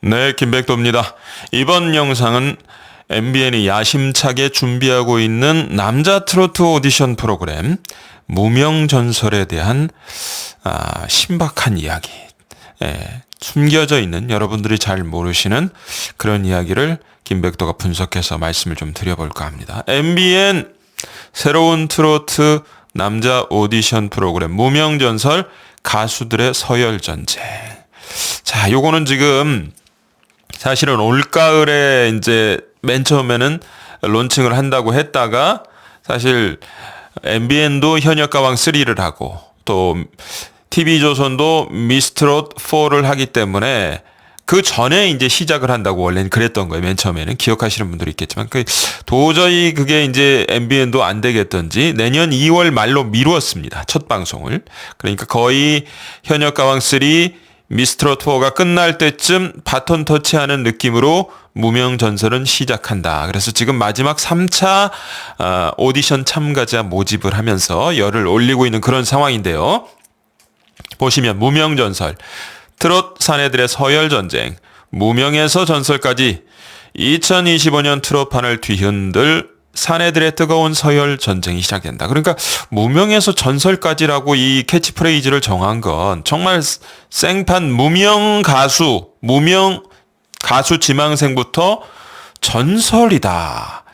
네, 김백도입니다. 이번 영상은 MBN이 야심차게 준비하고 있는 남자 트로트 오디션 프로그램 무명전설에 대한 신박한 이야기, 숨겨져 있는 여러분들이 잘 모르시는 그런 이야기를 김백도가 분석해서 말씀을 좀 드려볼까 합니다. MBN 새로운 트로트 남자 오디션 프로그램 무명전설 가수들의 서열전쟁. 자, 요거는 지금 사실은 올가을에 이제 맨 처음에는 론칭을 한다고 했다가 사실 MBN도 현역가왕 3를 하고 또 TV조선도 미스트롯 4를 하기 때문에 그 전에 이제 시작을 한다고 원래는 그랬던 거예요. 맨 처음에는 기억하시는 분들이 있겠지만 도저히 그게 이제 MBN도 안 되겠던지 내년 2월 말로 미루었습니다. 첫 방송을. 그러니까 거의 현역가왕 3 미스트롯 4가 끝날 때쯤 바톤 터치하는 느낌으로 무명전설은 시작한다. 그래서 지금 마지막 3차 오디션 참가자 모집을 하면서 열을 올리고 있는 그런 상황인데요. 보시면 무명전설, 트롯 사내들의 서열전쟁, 무명에서 전설까지 2025년 트롯판을 뒤흔들 사내들의 뜨거운 서열 전쟁이 시작된다. 그러니까 무명에서 전설까지라고 이 캐치프레이즈를 정한 건 정말 생판 무명 가수 지망생부터 전설이다.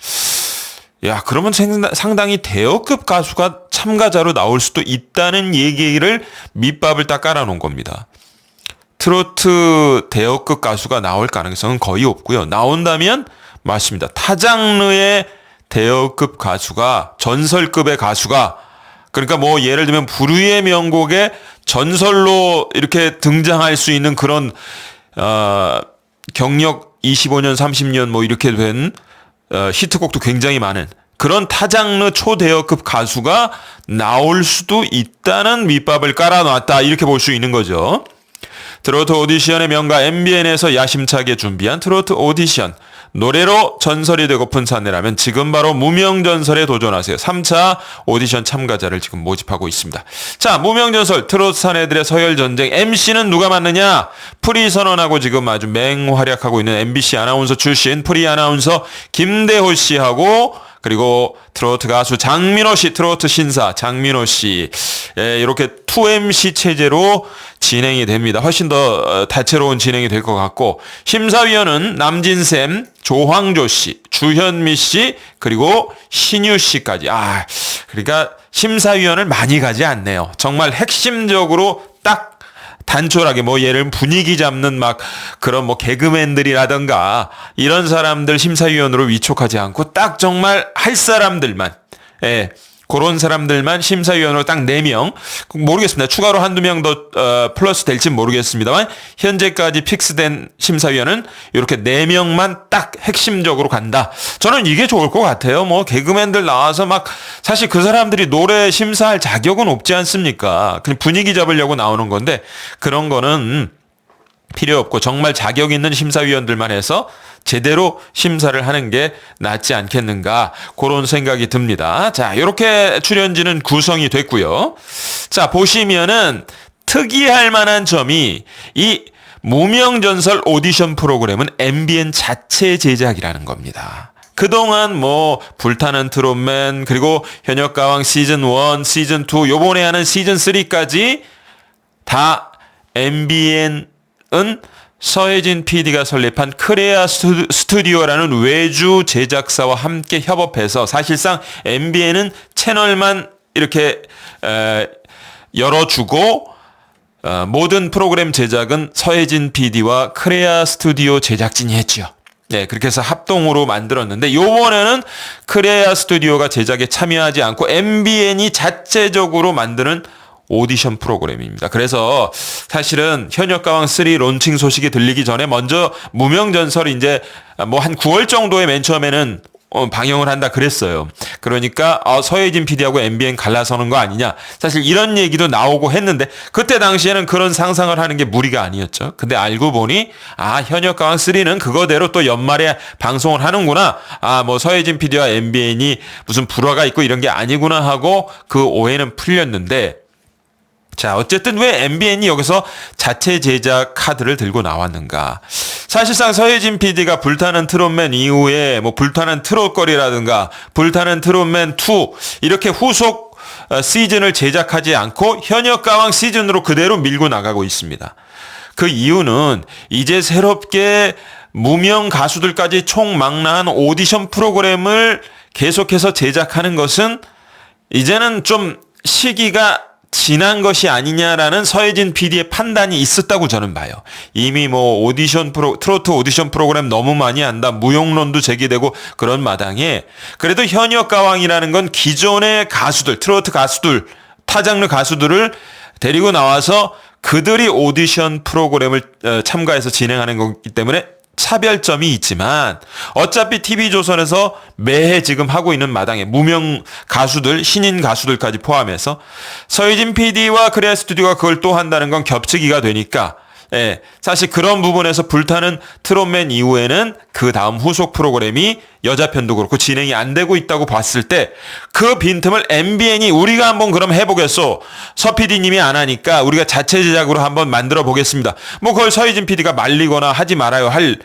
야, 그러면 상당히 대여급 가수가 참가자로 나올 수도 있다는 얘기를 밑밥을 딱 깔아놓은 겁니다. 트로트 대여급 가수가 나올 가능성은 거의 없고요. 나온다면 맞습니다. 타 장르의 대여급 가수가, 전설급의 가수가, 그러니까 뭐 예를 들면 불후의 명곡에 전설로 이렇게 등장할 수 있는 그런 경력 25년 30년 뭐 이렇게 된 히트곡도 굉장히 많은 그런 타장르 초대여급 가수가 나올 수도 있다는 밑밥을 깔아놨다, 이렇게 볼 수 있는 거죠. 트로트 오디션의 명가 MBN에서 야심차게 준비한 트로트 오디션, 노래로 전설이 되고픈 사내라면 지금 바로 무명전설에 도전하세요. 3차 오디션 참가자를 지금 모집하고 있습니다. 자, 무명전설 트로트 사내들의 서열전쟁, MC는 누가 맡느냐? 프리 선언하고 지금 아주 맹활약하고 있는 MBC 아나운서 출신 프리 아나운서 김대호 씨하고, 그리고 트로트 가수 장민호 씨, 트로트 신사 장민호 씨, 이렇게 2MC 체제로 진행이 됩니다. 훨씬 더 다채로운 진행이 될 것 같고, 심사위원은 남진샘, 조황조 씨, 주현미 씨, 그리고 신유 씨까지. 그러니까 심사위원을 많이 가지 않네요. 정말 핵심적으로 딱 단촐하게 뭐 예를 들면 분위기 잡는 막 그런 뭐 개그맨들이라던가 이런 사람들 심사위원으로 위촉하지 않고 딱 정말 할 사람들만, 그런 사람들만 심사위원으로 딱 4명, 모르겠습니다. 추가로 한두 명 더 플러스 될지 모르겠습니다만 현재까지 픽스된 심사위원은 이렇게 4명만 딱 핵심적으로 간다. 저는 이게 좋을 것 같아요. 뭐 개그맨들 나와서 막 사실 그 사람들이 노래 심사할 자격은 없지 않습니까? 그냥 분위기 잡으려고 나오는 건데 그런 거는 필요 없고 정말 자격 있는 심사위원들만 해서 제대로 심사를 하는 게 낫지 않겠는가, 그런 생각이 듭니다. 자, 이렇게 출연진은 구성이 됐고요. 자, 보시면은 특이할 만한 점이 이 무명전설 오디션 프로그램은 MBN 자체 제작이라는 겁니다. 그동안 뭐 불타는 트롯맨, 그리고 현역가왕 시즌 1, 시즌 2, 요번에 하는 시즌 3까지 다 MBN은 서혜진 PD가 설립한 크레아 스튜디오라는 외주 제작사와 함께 협업해서 사실상 MBN은 채널만 이렇게 열어주고 모든 프로그램 제작은 서혜진 PD와 크레아 스튜디오 제작진이 했지요. 네, 그렇게 해서 합동으로 만들었는데 요번에는 크레아 스튜디오가 제작에 참여하지 않고 MBN이 자체적으로 만드는 오디션 프로그램입니다. 그래서 사실은 현역가왕 3 론칭 소식이 들리기 전에 먼저 무명전설 이제 뭐 한 9월 정도에 맨 처음에는 방영을 한다 그랬어요. 그러니까 서혜진 PD하고 MBN 갈라서는 거 아니냐, 사실 이런 얘기도 나오고 했는데 그때 당시에는 그런 상상을 하는 게 무리가 아니었죠. 근데 알고 보니 현역가왕 3는 그거대로 또 연말에 방송을 하는구나, 뭐 서혜진 PD와 MBN이 무슨 불화가 있고 이런 게 아니구나 하고 그 오해는 풀렸는데, 자, 어쨌든 왜 MBN이 여기서 자체 제작 카드를 들고 나왔는가? 사실상 서혜진 PD가 불타는 트롯맨 이후에 뭐 불타는 트롯거리라든가 불타는 트롯맨 2 이렇게 후속 시즌을 제작하지 않고 현역 가왕 시즌으로 그대로 밀고 나가고 있습니다. 그 이유는 이제 새롭게 무명 가수들까지 총망라한 오디션 프로그램을 계속해서 제작하는 것은 이제는 좀 시기가 지난 것이 아니냐라는 서혜진 PD의 판단이 있었다고 저는 봐요. 이미 뭐 트로트 오디션 프로그램 너무 많이 한다. 무용론도 제기되고 그런 마당에 그래도 현역 가왕이라는 건 기존의 가수들, 트로트 가수들, 타장르 가수들을 데리고 나와서 그들이 오디션 프로그램을 참가해서 진행하는 거기 때문에 차별점이 있지만 어차피 TV조선에서 매해 지금 하고 있는 마당에 무명 가수들, 신인 가수들까지 포함해서 서희진 PD와 크레아 스튜디오가 그걸 또 한다는 건 겹치기가 되니까 사실 그런 부분에서 불타는 트롯맨 이후에는 그 다음 후속 프로그램이 여자 편도 그렇고 진행이 안 되고 있다고 봤을 때 그 빈틈을 MBN이 우리가 한번 그럼 해보겠소. 서 PD님이 안 하니까 우리가 자체 제작으로 한번 만들어 보겠습니다. 뭐 그걸 서희진 PD가 말리거나 하지 말아요 할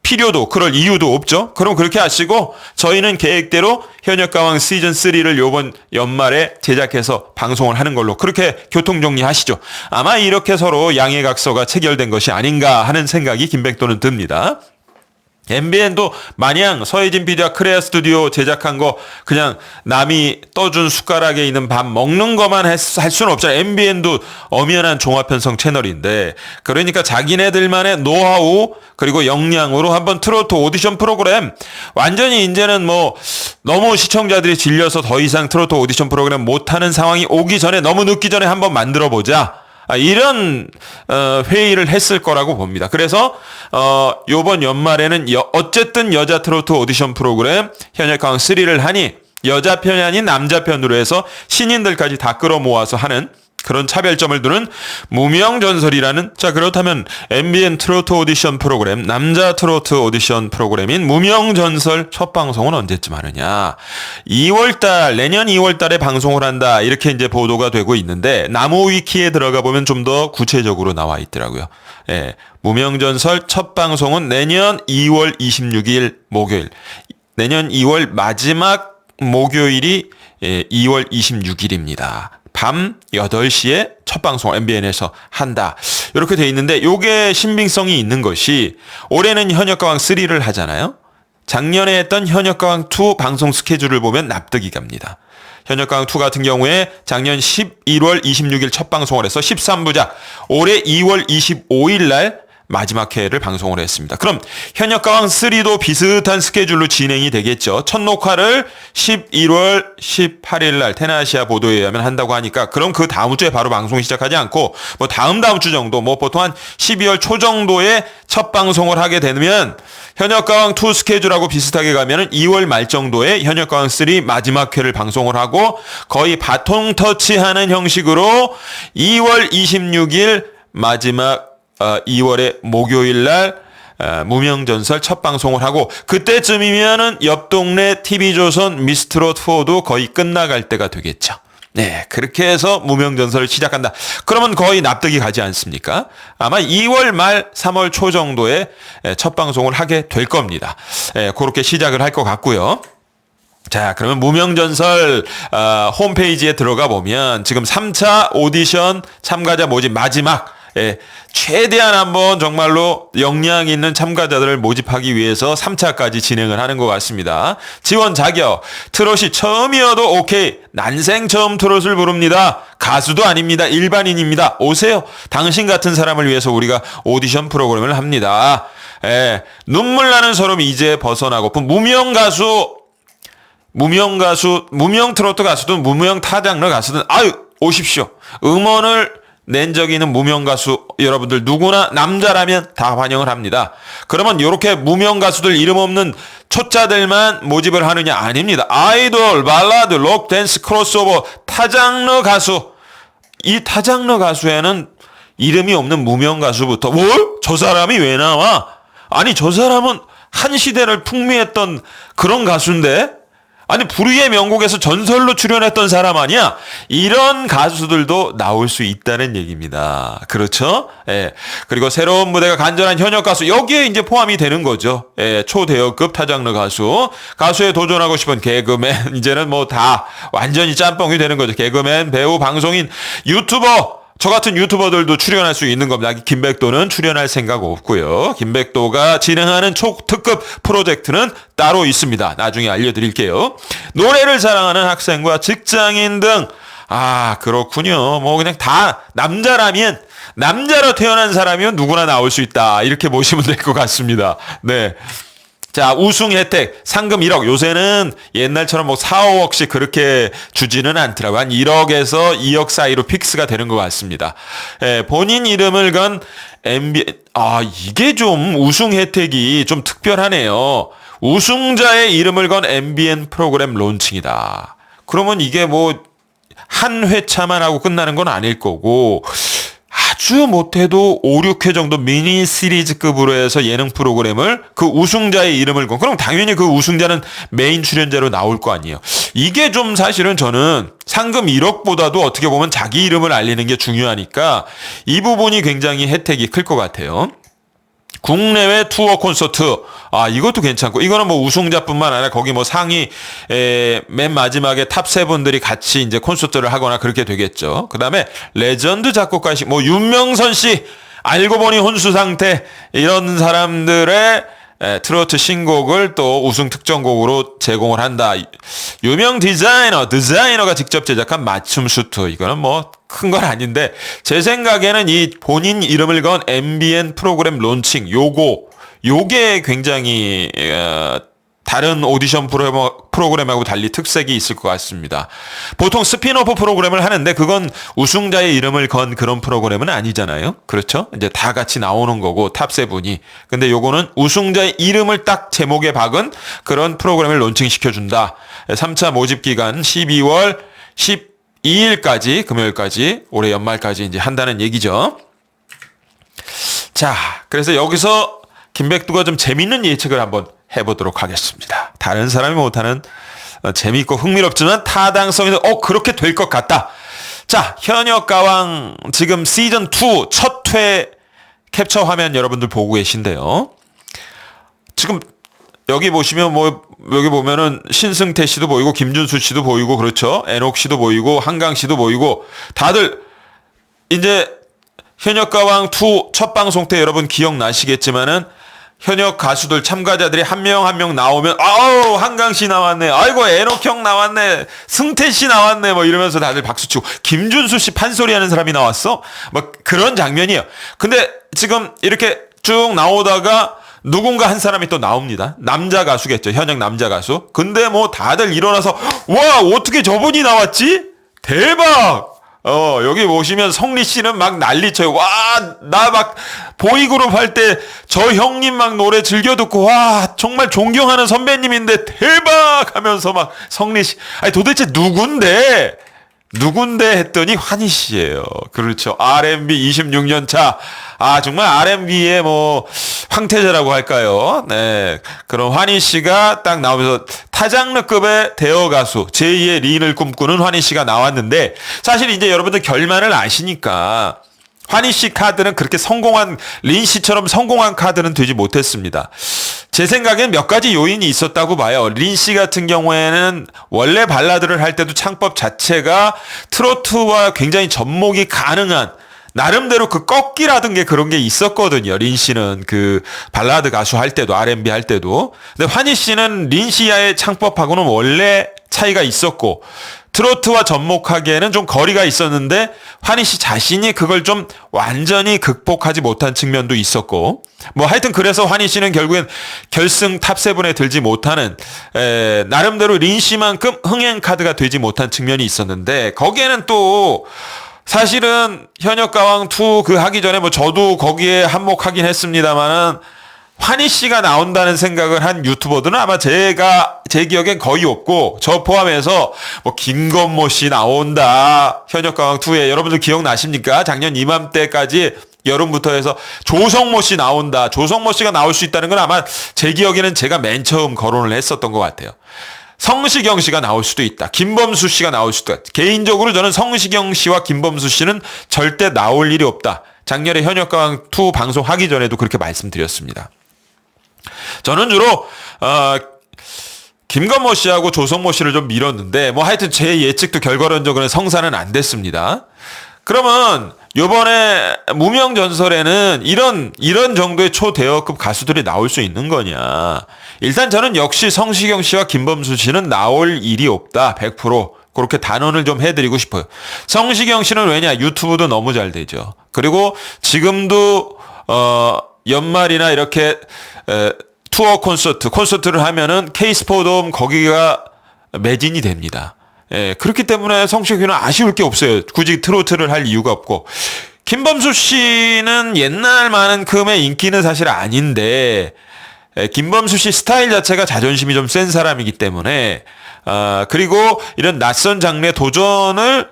필요도 그럴 이유도 없죠. 그럼 그렇게 하시고 저희는 계획대로 현역가왕 시즌3를 요번 연말에 제작해서 방송을 하는 걸로 그렇게 교통정리하시죠. 아마 이렇게 서로 양해각서가 체결된 것이 아닌가 하는 생각이 김백도는 듭니다. MBN도 마냥 서혜진 PD와 크레아 스튜디오 제작한 거 그냥 남이 떠준 숟가락에 있는 밥 먹는 것만 할 수는 없잖아요. MBN도 엄연한 종합편성 채널인데 그러니까 자기네들만의 노하우 그리고 역량으로 한번 트로트 오디션 프로그램 완전히 이제는 뭐 너무 시청자들이 질려서 더 이상 트로트 오디션 프로그램 못하는 상황이 오기 전에 너무 늦기 전에 한번 만들어보자. 이런 회의를 했을 거라고 봅니다. 그래서 요번 연말에는 어쨌든 여자 트로트 오디션 프로그램 현역가왕 3를 하니 여자 편이 아닌 남자 편으로 해서 신인들까지 다 끌어모아서 하는 그런 차별점을 두는 무명전설이라는 자 그렇다면 MBN 트로트 오디션 프로그램 남자 트로트 오디션 프로그램인 무명전설 첫 방송은 언제쯤 하느냐 2월달 내년 2월달에 방송을 한다 이렇게 이제 보도가 되고 있는데 나무위키에 들어가 보면 좀 더 구체적으로 나와 있더라고요. 무명전설 첫 방송은 내년 2월 26일 목요일 내년 2월 마지막 목요일이 2월 26일입니다. 밤 8시에 첫 방송 MBN에서 한다. 이렇게 돼 있는데 요게 신빙성이 있는 것이 올해는 현역가왕 3를 하잖아요. 작년에 했던 현역가왕 2 방송 스케줄을 보면 납득이 갑니다. 현역가왕 2 같은 경우에 작년 11월 26일 첫 방송을 해서 13부작 올해 2월 25일 날 마지막 회를 방송을 했습니다. 그럼 현역가왕 3도 비슷한 스케줄로 진행이 되겠죠. 첫 녹화를 11월 18일 날 테나시아 보도에 의하면 한다고 하니까 그럼 그 다음 주에 바로 방송이 시작하지 않고 뭐 다음 주 정도 뭐 보통 한 12월 초 정도에 첫 방송을 하게 되면 현역가왕 2 스케줄하고 비슷하게 가면은 2월 말 정도에 현역가왕 3 마지막 회를 방송을 하고 거의 바통 터치하는 형식으로 2월 26일 마지막 2월의 목요일 날 무명전설 첫 방송을 하고 그때쯤이면은 옆 동네 TV조선 미스트롯 4도 거의 끝나갈 때가 되겠죠. 네, 그렇게 해서 무명전설을 시작한다. 그러면 거의 납득이 가지 않습니까? 아마 2월 말 3월 초 정도에 첫 방송을 하게 될 겁니다. 그렇게 시작을 할 것 같고요. 자, 그러면 무명전설 홈페이지에 들어가 보면 지금 3차 오디션 참가자 모집 마지막 최대한 한번 정말로 역량 있는 참가자들을 모집하기 위해서 3차까지 진행을 하는 것 같습니다. 지원 자격, 트롯이 처음이어도 오케이. 난생 처음 트롯을 부릅니다. 가수도 아닙니다. 일반인입니다. 오세요. 당신 같은 사람을 위해서 우리가 오디션 프로그램을 합니다. 눈물 나는 소름 이제 벗어나고 무명 트로트 가수든 무명 타장르 가수든 오십시오. 음원을 낸 적이 있는 무명 가수 여러분들 누구나 남자라면 다 환영을 합니다. 그러면 이렇게 무명 가수들 이름 없는 초짜들만 모집을 하느냐? 아닙니다. 아이돌, 발라드, 록, 댄스, 크로스오버, 타장르 가수. 이 타장르 가수에는 이름이 없는 무명 가수부터 저 사람이 왜 나와? 아니 저 사람은 한 시대를 풍미했던 그런 가수인데 아니 불의의 명곡에서 전설로 출연했던 사람 아니야? 이런 가수들도 나올 수 있다는 얘기입니다. 그렇죠? 예. 그리고 새로운 무대가 간절한 현역 가수 여기에 이제 포함이 되는 거죠. 예. 초대역급 타장르 가수, 가수에 도전하고 싶은 개그맨 이제는 뭐 다 완전히 짬뽕이 되는 거죠. 개그맨, 배우, 방송인, 유튜버. 저 같은 유튜버들도 출연할 수 있는 겁니다. 김백도는 출연할 생각 없고요. 김백도가 진행하는 초특급 프로젝트는 따로 있습니다. 나중에 알려드릴게요. 노래를 사랑하는 학생과 직장인 등, 그렇군요. 뭐 그냥 다 남자라면, 남자로 태어난 사람이면 누구나 나올 수 있다. 이렇게 보시면 될 것 같습니다. 네. 자, 우승 혜택, 상금 1억. 요새는 옛날처럼 뭐 4, 5억씩 그렇게 주지는 않더라고요. 한 1억에서 2억 사이로 픽스가 되는 것 같습니다. 예, 본인 이름을 건 이게 좀 우승 혜택이 좀 특별하네요. 우승자의 이름을 건 MBN 프로그램 론칭이다. 그러면 이게 뭐 한 회차만 하고 끝나는 건 아닐 거고, 아주 못해도 5, 6회 정도 미니 시리즈급으로 해서 예능 프로그램을 그 우승자의 이름을 건, 그럼 당연히 그 우승자는 메인 출연자로 나올 거 아니에요. 이게 좀 사실은 저는 상금 1억보다도 어떻게 보면 자기 이름을 알리는 게 중요하니까 이 부분이 굉장히 혜택이 클 것 같아요. 국내외 투어 콘서트, 이것도 괜찮고, 이거는 뭐 우승자뿐만 아니라 거기 뭐 상위, 맨 마지막에 탑 세분들이 같이 이제 콘서트를 하거나 그렇게 되겠죠. 그 다음에 레전드 작곡가식, 뭐 윤명선 씨, 알고 보니 혼수 상태, 이런 사람들의 트로트 신곡을 또 우승 특정곡으로 제공을 한다. 유명 디자이너가 직접 제작한 맞춤 슈트. 이거는 뭐 큰 건 아닌데, 제 생각에는 이 본인 이름을 건 MBN 프로그램 론칭, 요게 굉장히, 다른 오디션 프로그램하고 달리 특색이 있을 것 같습니다. 보통 스핀오프 프로그램을 하는데 그건 우승자의 이름을 건 그런 프로그램은 아니잖아요. 그렇죠? 이제 다 같이 나오는 거고 탑7이. 근데 요거는 우승자의 이름을 딱 제목에 박은 그런 프로그램을 론칭시켜준다. 3차 모집 기간 12월 12일까지, 금요일까지, 올해 연말까지 이제 한다는 얘기죠. 자, 그래서 여기서 김백두가 좀 재밌는 예측을 한번 해보도록 하겠습니다. 다른 사람이 못하는 재미있고 흥미롭지만 타당성이 그렇게 될 것 같다. 자, 현역 가왕 지금 시즌2 첫 회 캡처 화면 여러분들 보고 계신데요. 지금 여기 보시면 여기 보면은 신승태 씨도 보이고 김준수 씨도 보이고 그렇죠. 애녹 씨도 보이고 한강 씨도 보이고 다들 이제 현역 가왕 2 첫 방송 때 여러분 기억나시겠지만은 현역 가수들 참가자들이 한 명 한 명 나오면 한강 씨 나왔네. 아이고 애녹 형 나왔네. 승태 씨 나왔네. 뭐 이러면서 다들 박수치고 김준수 씨 판소리 하는 사람이 나왔어? 뭐 그런 장면이에요. 근데 지금 이렇게 쭉 나오다가 누군가 한 사람이 또 나옵니다. 남자 가수겠죠. 현역 남자 가수. 근데 뭐 다들 일어나서 와 어떻게 저분이 나왔지? 대박! 여기 보시면 성리 씨는 막 난리쳐요. 와, 나 막 보이그룹 할 때 저 형님 막 노래 즐겨 듣고 와, 정말 존경하는 선배님인데 대박 하면서 막 성리 씨. 아니 도대체 누군데 했더니 환희 씨예요. 그렇죠. R&B 26년 차. 정말 R&B의 뭐 황태자라고 할까요? 네. 그런 환희 씨가 딱 나오면서 타장르급의 대어 가수 제2의 린을 꿈꾸는 환희 씨가 나왔는데, 사실 이제 여러분들 결말을 아시니까 환희 씨 카드는 그렇게 린 씨처럼 성공한 카드는 되지 못했습니다. 제 생각엔 몇 가지 요인이 있었다고 봐요. 린 씨 같은 경우에는 원래 발라드를 할 때도 창법 자체가 트로트와 굉장히 접목이 가능한, 나름대로 그 꺾기라든 게 그런 게 있었거든요. 린 씨는 그 발라드 가수 할 때도, R&B 할 때도. 근데 환희 씨는 린 씨의 창법하고는 원래 차이가 있었고, 트로트와 접목하기에는 좀 거리가 있었는데 환희 씨 자신이 그걸 좀 완전히 극복하지 못한 측면도 있었고, 뭐 하여튼 그래서 환희 씨는 결국엔 결승 탑7에 들지 못하는, 나름대로 린 씨만큼 흥행 카드가 되지 못한 측면이 있었는데, 거기에는 또 사실은 현역 가왕 2 그 하기 전에 뭐 저도 거기에 한몫하긴 했습니다만은 환희 씨가 나온다는 생각을 한 유튜버들은 아마 제 기억엔 거의 없고, 저 포함해서 뭐 김건모 씨 나온다 현역 가왕 2에 여러분들 기억나십니까? 작년 이맘때까지 여름부터 해서 조성모 씨 나온다. 조성모 씨가 나올 수 있다는 건 아마 제 기억에는 제가 맨 처음 거론을 했었던 것 같아요. 성시경 씨가 나올 수도 있다. 김범수 씨가 나올 수도 있다. 개인적으로 저는 성시경 씨와 김범수 씨는 절대 나올 일이 없다. 작년에 현역가왕2 방송하기 전에도 그렇게 말씀드렸습니다. 저는 주로 김건모 씨하고 조성모 씨를 좀 밀었는데 뭐 하여튼 제 예측도 결과론적으로는 성사는 안 됐습니다. 그러면 요번에 무명전설에는 이런 정도의 초대여급 가수들이 나올 수 있는 거냐. 일단 저는 역시 성시경 씨와 김범수 씨는 나올 일이 없다. 100%. 그렇게 단언을 좀 해드리고 싶어요. 성시경 씨는 왜냐? 유튜브도 너무 잘 되죠. 그리고 지금도 연말이나 이렇게 투어 콘서트를 하면은 K스포돔 거기가 매진이 됩니다. 예, 그렇기 때문에 성시경은 아쉬울 게 없어요. 굳이 트로트를 할 이유가 없고. 김범수 씨는 옛날만큼의 인기는 사실 아닌데, 김범수 씨 스타일 자체가 자존심이 좀 센 사람이기 때문에, 그리고 이런 낯선 장르 도전을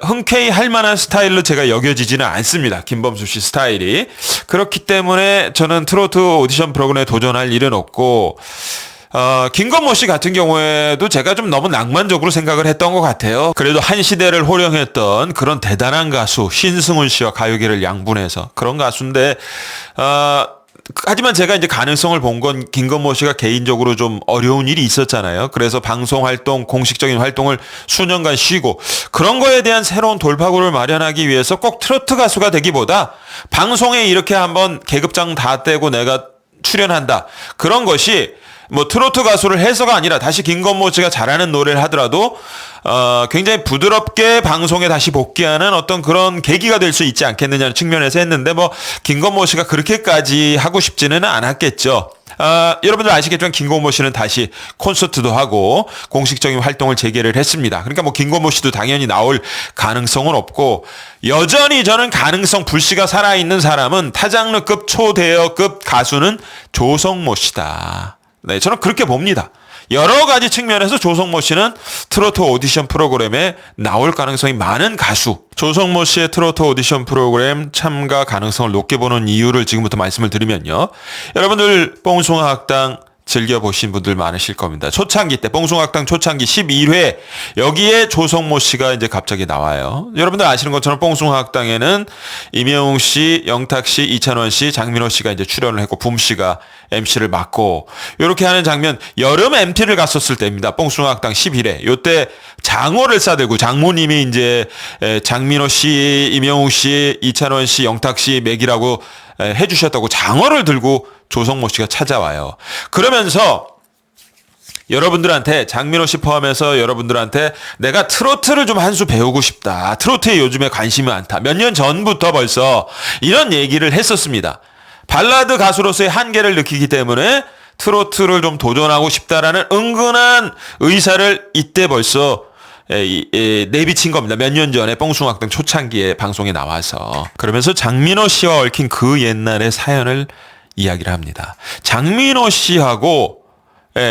흔쾌히 할 만한 스타일로 제가 여겨지지는 않습니다. 김범수 씨 스타일이. 그렇기 때문에 저는 트로트 오디션 프로그램에 도전할 일은 없고, 김건모 씨 같은 경우에도 제가 좀 너무 낭만적으로 생각을 했던 것 같아요. 그래도 한 시대를 호령했던 그런 대단한 가수, 신승훈 씨와 가요계를 양분해서 그런 가수인데, 하지만 제가 이제 가능성을 본 건 김건모 씨가 개인적으로 좀 어려운 일이 있었잖아요. 그래서 방송 활동, 공식적인 활동을 수년간 쉬고 그런 거에 대한 새로운 돌파구를 마련하기 위해서 꼭 트로트 가수가 되기보다 방송에 이렇게 한번 계급장 다 떼고 내가 출연한다. 그런 것이 뭐 트로트 가수를 해서가 아니라 다시 김건모 씨가 잘하는 노래를 하더라도 굉장히 부드럽게 방송에 다시 복귀하는 어떤 그런 계기가 될 수 있지 않겠느냐는 측면에서 했는데 뭐 김건모 씨가 그렇게까지 하고 싶지는 않았겠죠. 여러분들 아시겠지만 김건모 씨는 다시 콘서트도 하고 공식적인 활동을 재개를 했습니다. 그러니까 뭐 김건모 씨도 당연히 나올 가능성은 없고 여전히 저는 가능성 불씨가 살아있는 사람은 타장르급 초대여급 가수는 조성모 씨다. 네, 저는 그렇게 봅니다. 여러 가지 측면에서 조성모 씨는 트로트 오디션 프로그램에 나올 가능성이 많은 가수. 조성모 씨의 트로트 오디션 프로그램 참가 가능성을 높게 보는 이유를 지금부터 말씀을 드리면요. 여러분들 뽕숭아학당 즐겨보신 분들 많으실 겁니다. 초창기 때, 뽕숭아학당 초창기 11회, 여기에 조성모 씨가 이제 갑자기 나와요. 여러분들 아시는 것처럼 뽕숭아학당에는 임영웅 씨, 영탁 씨, 이찬원 씨, 장민호 씨가 이제 출연을 했고, 붐 씨가 MC를 맡고, 요렇게 하는 장면, 여름 MT를 갔었을 때입니다. 뽕숭아학당 11회. 요때 장어를 싸들고, 장모님이 이제 장민호 씨, 임영웅 씨, 이찬원 씨, 영탁 씨 맥이라고 해주셨다고 장어를 들고 조성모 씨가 찾아와요. 그러면서 여러분들한테 장민호 씨 포함해서 여러분들한테 내가 트로트를 좀 한 수 배우고 싶다. 트로트에 요즘에 관심이 많다. 몇 년 전부터 벌써 이런 얘기를 했었습니다. 발라드 가수로서의 한계를 느끼기 때문에 트로트를 좀 도전하고 싶다라는 은근한 의사를 이때 벌써 내비친 겁니다. 몇 년 전에 뽕숭아학당 초창기에 방송에 나와서. 그러면서 장민호 씨와 얽힌 그 옛날의 사연을 이야기를 합니다. 장민호 씨하고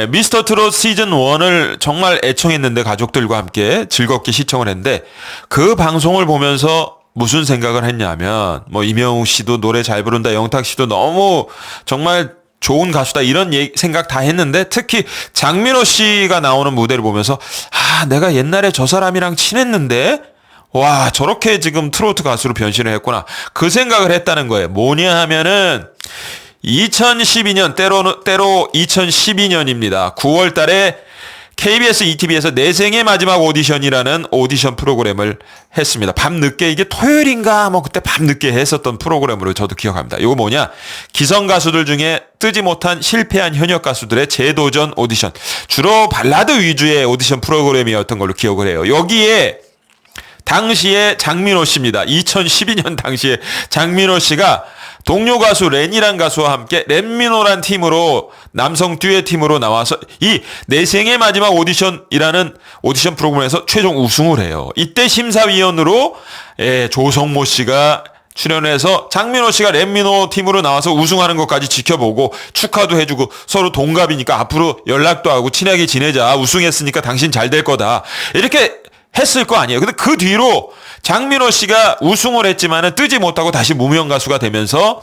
미스터 트롯 시즌 1을 정말 애청했는데 가족들과 함께 즐겁게 시청을 했는데 그 방송을 보면서 무슨 생각을 했냐면 뭐 임영웅 씨도 노래 잘 부른다, 영탁 씨도 너무 정말 좋은 가수다 이런 생각 다 했는데 특히 장민호 씨가 나오는 무대를 보면서 내가 옛날에 저 사람이랑 친했는데 와 저렇게 지금 트로트 가수로 변신을 했구나 그 생각을 했다는 거예요. 뭐냐 하면은 2012년 때로 2012년입니다. 9월 달에 KBS ETV에서 내 생의 마지막 오디션이라는 오디션 프로그램을 했습니다. 밤늦게 이게 토요일인가 뭐 그때 밤늦게 했었던 프로그램으로 저도 기억합니다. 이거 뭐냐? 기성 가수들 중에 뜨지 못한 실패한 현역 가수들의 재도전 오디션. 주로 발라드 위주의 오디션 프로그램이었던 걸로 기억을 해요. 여기에 당시에 장민호 씨입니다. 2012년 당시에 장민호 씨가 동료 가수 렌이란 가수와 함께 렌미노란 팀으로 남성 듀엣 팀으로 나와서 이 내 생의 마지막 오디션이라는 오디션 프로그램에서 최종 우승을 해요. 이때 심사위원으로 조성모 씨가 출연해서 장민호 씨가 렌미노 팀으로 나와서 우승하는 것까지 지켜보고 축하도 해주고 서로 동갑이니까 앞으로 연락도 하고 친하게 지내자. 우승했으니까 당신 잘 될 거다. 이렇게 했을 거 아니에요. 근데 그 뒤로 장민호 씨가 우승을 했지만은 뜨지 못하고 다시 무명 가수가 되면서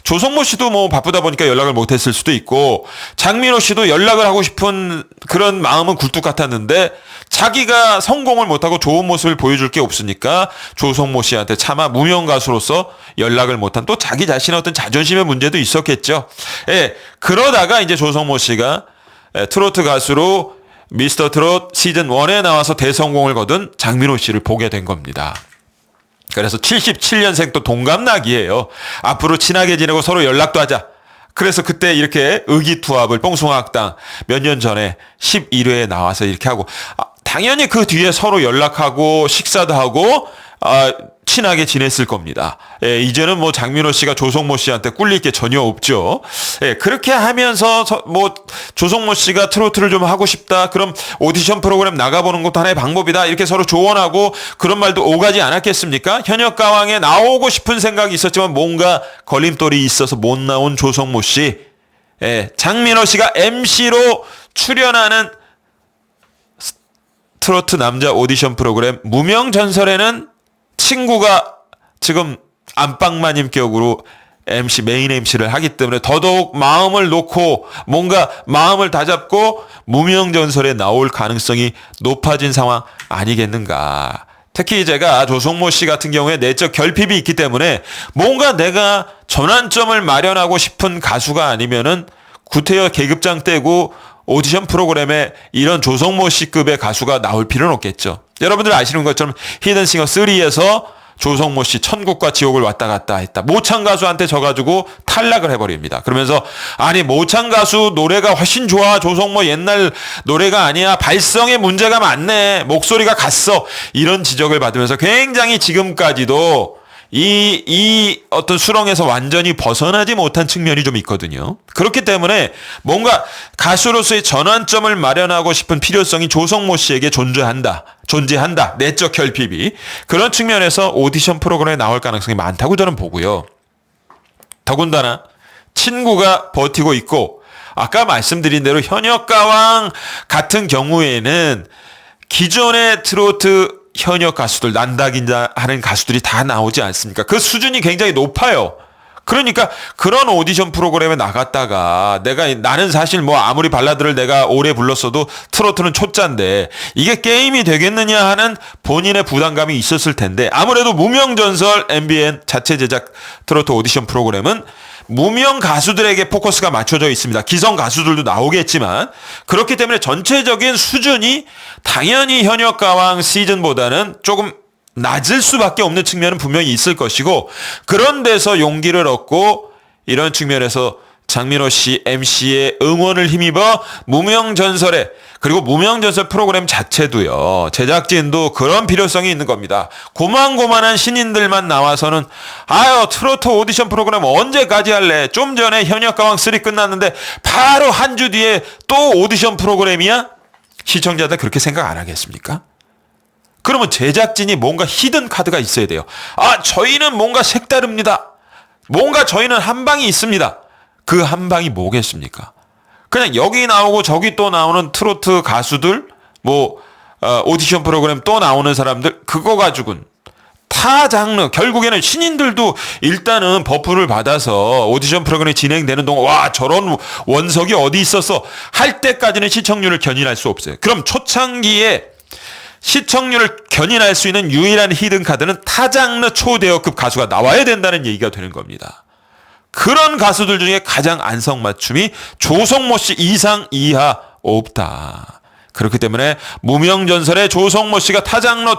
조성모 씨도 뭐 바쁘다 보니까 연락을 못했을 수도 있고 장민호 씨도 연락을 하고 싶은 그런 마음은 굴뚝 같았는데 자기가 성공을 못하고 좋은 모습을 보여줄 게 없으니까 조성모 씨한테 차마 무명 가수로서 연락을 못한 또 자기 자신의 어떤 자존심의 문제도 있었겠죠. 예, 그러다가 이제 조성모 씨가 트로트 가수로 미스터 트롯 시즌 1에 나와서 대성공을 거둔 장민호 씨를 보게 된 겁니다. 그래서 77년생 또 동갑나기예요. 앞으로 친하게 지내고 서로 연락도 하자. 그래서 그때 이렇게 의기투합을 뽕숭아학당 몇 년 전에 11회에 나와서 이렇게 하고 당연히 그 뒤에 서로 연락하고 식사도 하고 친하게 지냈을 겁니다. 예, 이제는 뭐 장민호 씨가 조성모 씨한테 꿀릴 게 전혀 없죠. 예, 그렇게 하면서 뭐 조성모 씨가 트로트를 좀 하고 싶다. 그럼 오디션 프로그램 나가보는 것도 하나의 방법이다. 이렇게 서로 조언하고 그런 말도 오가지 않았겠습니까? 현역가왕에 나오고 싶은 생각이 있었지만 뭔가 걸림돌이 있어서 못 나온 조성모 씨. 예, 장민호 씨가 MC로 출연하는 트로트 남자 오디션 프로그램 무명전설에는 친구가 지금 안방마님 격으로 메인 MC를 하기 때문에 더더욱 마음을 놓고 뭔가 마음을 다잡고 무명전설에 나올 가능성이 높아진 상황 아니겠는가. 특히 제가 조성모 씨 같은 경우에 내적 결핍이 있기 때문에 뭔가 내가 전환점을 마련하고 싶은 가수가 아니면은 구태여 계급장 떼고 오디션 프로그램에 이런 조성모 씨급의 가수가 나올 필요는 없겠죠. 여러분들 아시는 것처럼 히든싱어 3에서 조성모 씨 천국과 지옥을 왔다 갔다 했다. 모창 가수한테 져가지고 탈락을 해버립니다. 그러면서 아니 모창 가수 노래가 훨씬 좋아. 조성모 옛날 노래가 아니야. 발성에 문제가 많네. 목소리가 갔어. 이런 지적을 받으면서 굉장히 지금까지도 이 어떤 수렁에서 완전히 벗어나지 못한 측면이 좀 있거든요. 그렇기 때문에 뭔가 가수로서의 전환점을 마련하고 싶은 필요성이 조성모 씨에게 존재한다. 내적 결핍이. 그런 측면에서 오디션 프로그램에 나올 가능성이 많다고 저는 보고요. 더군다나 친구가 버티고 있고 아까 말씀드린 대로 현역가왕 같은 경우에는 기존의 트로트 현역 가수들 난다긴다 하는 가수들이 다 나오지 않습니까? 그 수준이 굉장히 높아요. 그러니까 그런 오디션 프로그램에 나갔다가 나는 사실 뭐 아무리 발라드를 내가 오래 불렀어도 트로트는 초짜인데 이게 게임이 되겠느냐 하는 본인의 부담감이 있었을 텐데 아무래도 무명전설 MBN 자체 제작 트로트 오디션 프로그램은 무명 가수들에게 포커스가 맞춰져 있습니다. 기성 가수들도 나오겠지만 그렇기 때문에 전체적인 수준이 당연히 현역가왕 시즌보다는 조금 낮을 수밖에 없는 측면은 분명히 있을 것이고 그런 데서 용기를 얻고 이런 측면에서 장민호 씨 MC의 응원을 힘입어 무명전설에 그리고 무명전설 프로그램 자체도요. 제작진도 그런 필요성이 있는 겁니다. 고만고만한 신인들만 나와서는 트로트 오디션 프로그램 언제까지 할래? 좀 전에 현역가왕 3 끝났는데 바로 한 주 뒤에 또 오디션 프로그램이야? 시청자들 그렇게 생각 안 하겠습니까? 그러면 제작진이 뭔가 히든 카드가 있어야 돼요. 저희는 뭔가 색다릅니다. 뭔가 저희는 한 방이 있습니다. 그 한 방이 뭐겠습니까? 그냥 여기 나오고 저기 또 나오는 트로트 가수들, 오디션 프로그램 또 나오는 사람들, 그거 가지고는 타 장르, 결국에는 신인들도 일단은 버프를 받아서 오디션 프로그램이 진행되는 동안 저런 원석이 어디 있었어? 할 때까지는 시청률을 견인할 수 없어요. 그럼 초창기에 시청률을 견인할 수 있는 유일한 히든 카드는 타장르 초대여급 가수가 나와야 된다는 얘기가 되는 겁니다. 그런 가수들 중에 가장 안성맞춤이 조성모 씨 이상 이하 없다. 그렇기 때문에 무명전설의 조성모 씨가 타장르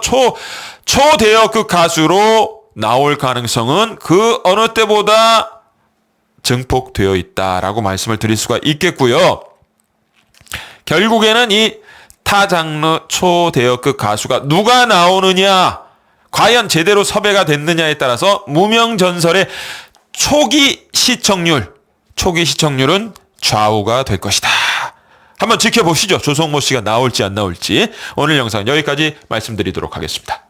초대여급 가수로 나올 가능성은 그 어느 때보다 증폭되어 있다라고 말씀을 드릴 수가 있겠고요. 결국에는 이 타장르 초대여급 가수가 누가 나오느냐, 과연 제대로 섭외가 됐느냐에 따라서 무명전설의 초기 시청률은 좌우가 될 것이다. 한번 지켜보시죠. 조성모 씨가 나올지 안 나올지. 오늘 영상 여기까지 말씀드리도록 하겠습니다.